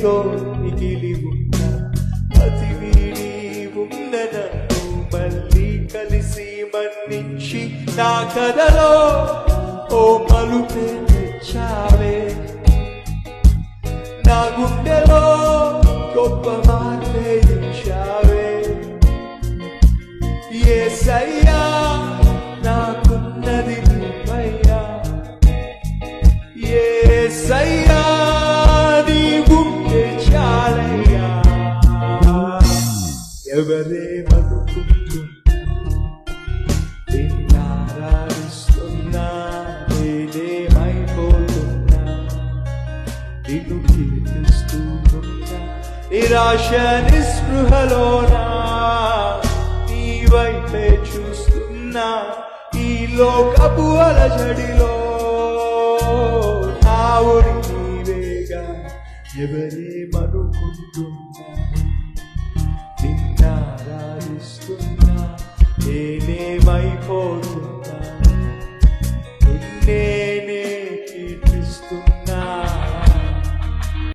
ఏదో మిగిలి ఉన్న అతి వీడి ఉన్న నన్ను మళ్ళీ కలిసి మన్నించి నా కథలో ఓ మలుపే తెచ్చావే నా గుండెలో గొప్ప మార్పే ఇచ్చావే యేసయ్యా నాకున్నది నీవయ్యా యేసయ్యా నీ గుండె చాలయ్యా ఎవరేమనుకుంటున్నా నిన్నారాధిస్తున్నా నేనేమైపోతున్నా నిన్ను కీర్తిస్తూనున్నా నిరాశ నిస్పృహలోనా నీ వైపే చూస్తున్నా ఈ లోకపు అలజడిలో నా ఊరి నీవేగా ఎవరేమనుకుంటున్నా నిన్నారాధిస్తున్నా నేనేమైపోతున్నా